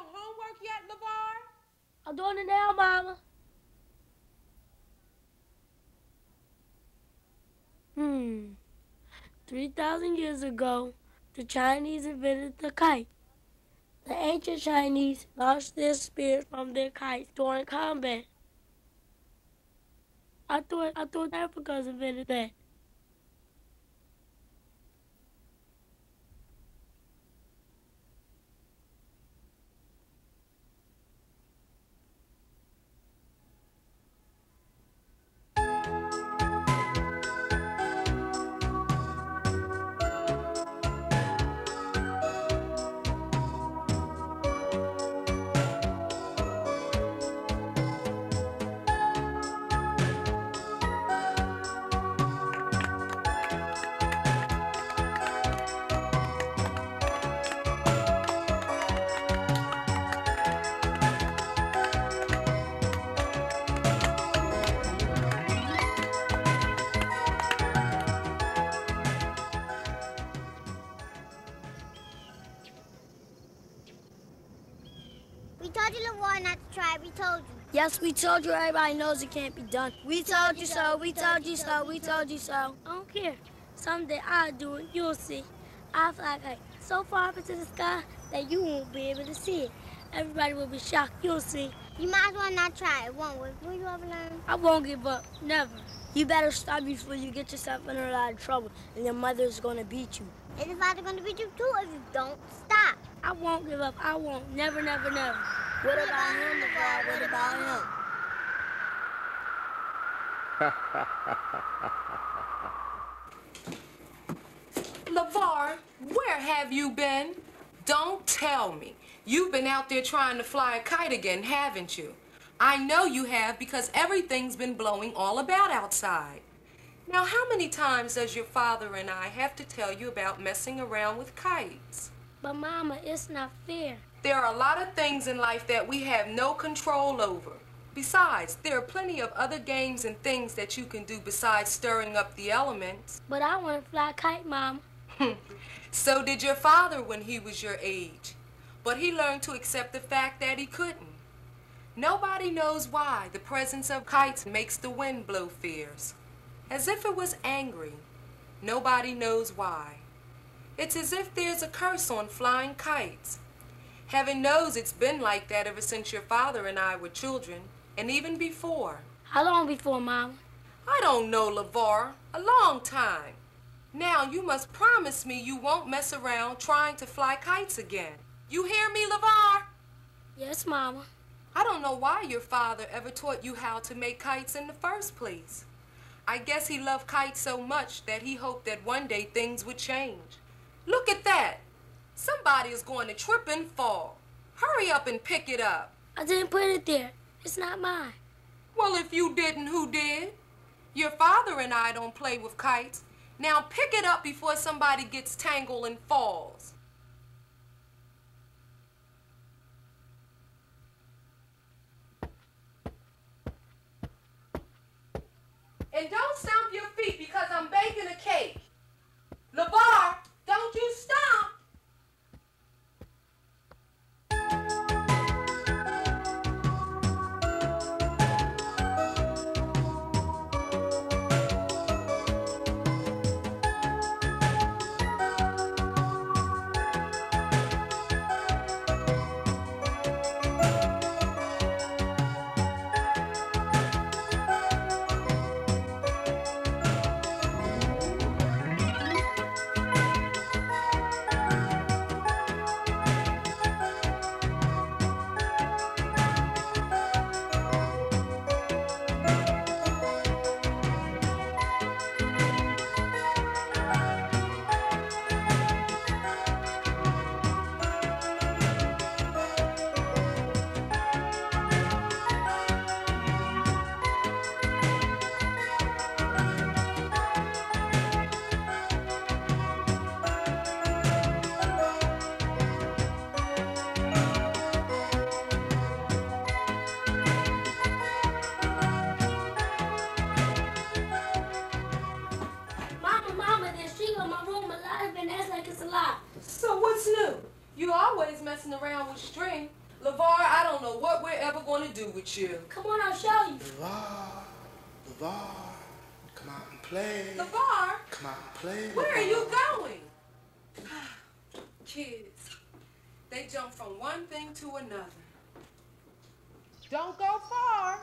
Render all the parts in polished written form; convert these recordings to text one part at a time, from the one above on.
your homework yet, Lavarr? I'm doing it now, Mama. 3,000 years ago, the Chinese invented the kite. The ancient Chinese launched their spears from their kites during combat. I thought Africans invented that. We told you, Lavarr, not to try. We told you. Yes, we told you. Everybody knows it can't be done. We told you so. We told you so. We told you so. I don't care. Someday I'll do it. You'll see. I'll fly a kite so far up into the sky that you won't be able to see it. Everybody will be shocked. You'll see. You might as well not try it, won't we? Will you ever learn? I won't give up. Never. You better stop before you get yourself in a lot of trouble and your mother's going to beat you. And your father's going to beat you too if you don't stop. I won't give up. I won't. Never, never, never. What about him, Lavarr? What about him? Lavarr, where have you been? Don't tell me. You've been out there trying to fly a kite again, haven't you? I know you have because everything's been blowing all about outside. Now, how many times does your father and I have to tell you about messing around with kites? But, Mama, it's not fair. There are a lot of things in life that we have no control over. Besides, there are plenty of other games and things that you can do besides stirring up the elements. But I want to fly a kite, Mama. So did your father when he was your age. But he learned to accept the fact that he couldn't. Nobody knows why the presence of kites makes the wind blow fierce. As if it was angry. Nobody knows why. It's as if there's a curse on flying kites. Heaven knows it's been like that ever since your father and I were children, and even before. How long before, Mama? I don't know, Lavarr. A long time. Now you must promise me you won't mess around trying to fly kites again. You hear me, Lavarr? Yes, Mama. I don't know why your father ever taught you how to make kites in the first place. I guess he loved kites so much that he hoped that one day things would change. Look at that. Somebody is going to trip and fall. Hurry up and pick it up. I didn't put it there. It's not mine. Well, if you didn't, who did? Your father and I don't play with kites. Now pick it up before somebody gets tangled and falls. And don't stomp your feet because I'm baking a cake. Lavarr, don't you stomp. So what's new? You always messing around with string. Lavarr, I don't know what we're ever going to do with you. Come on, I'll show you. Lavarr, come out and play. Lavarr? Come out and play. Where are you going? Kids, they jump from one thing to another. Don't go far.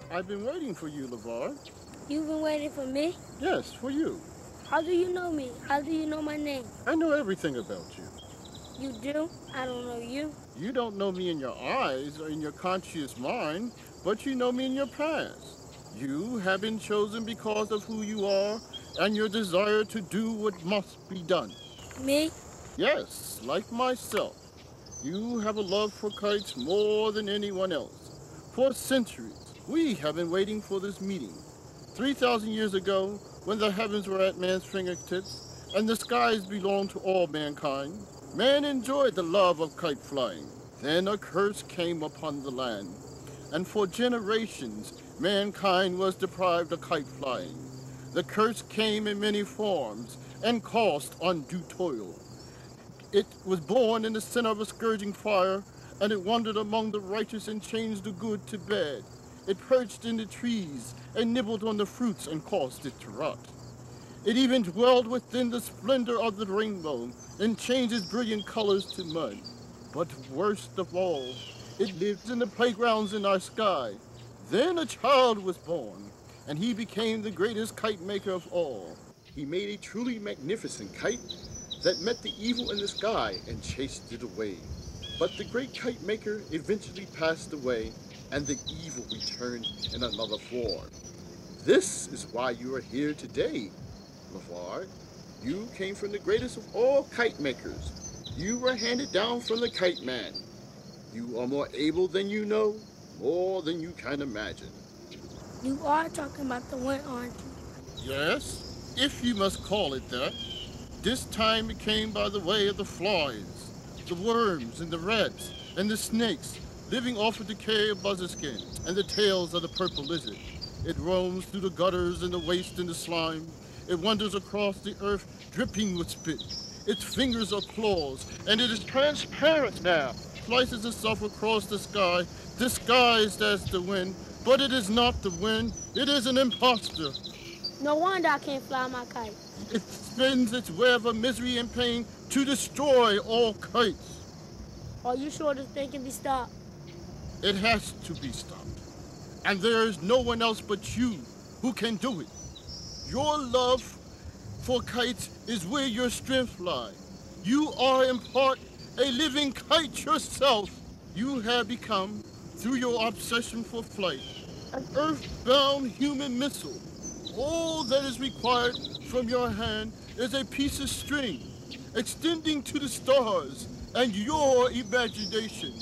I've been waiting for you, Lavarr. You've been waiting for me? Yes, for you. How do you know me? How do you know my name? I know everything about you. You do? I don't know you. You don't know me in your eyes or in your conscious mind, but you know me in your past. You have been chosen because of who you are and your desire to do what must be done. Me? Yes, like myself. You have a love for kites more than anyone else. For centuries, we have been waiting for this meeting. 3,000 years ago, when the heavens were at man's fingertips and the skies belonged to all mankind, man enjoyed the love of kite flying. Then a curse came upon the land, and for generations, mankind was deprived of kite flying. The curse came in many forms and cost undue toil. It was born in the center of a scourging fire, and it wandered among the righteous and changed the good to bad. It perched in the trees and nibbled on the fruits and caused it to rot. It even dwelled within the splendor of the rainbow and changed its brilliant colors to mud. But worst of all, it lived in the playgrounds in our sky. Then a child was born, and he became the greatest kite maker of all. He made a truly magnificent kite that met the evil in the sky and chased it away. But the great kite maker eventually passed away, and the evil returned in another form. This is why you are here today, Lavarr. You came from the greatest of all kite makers. You were handed down from the kite man. You are more able than you know, more than you can imagine. You are talking about the wind, aren't you? Yes, if you must call it that. This time it came by the way of the flies, the worms and the rats and the snakes, living off of decay of buzzardskin and the tails of the purple lizard. It roams through the gutters and the waste and the slime. It wanders across the earth dripping with spit. Its fingers are claws, and it is transparent now. Slices itself across the sky, disguised as the wind, but it is not the wind. It is an imposter. No wonder I can't fly my kite. It spins its web of misery and pain to destroy all kites. Are you sure this thing can be stopped? It has to be stopped. And there is no one else but you who can do it. Your love for kites is where your strength lies. You are in part a living kite yourself. You have become, through your obsession for flight, an earth-bound human missile. All that is required from your hand is a piece of string extending to the stars and your imagination.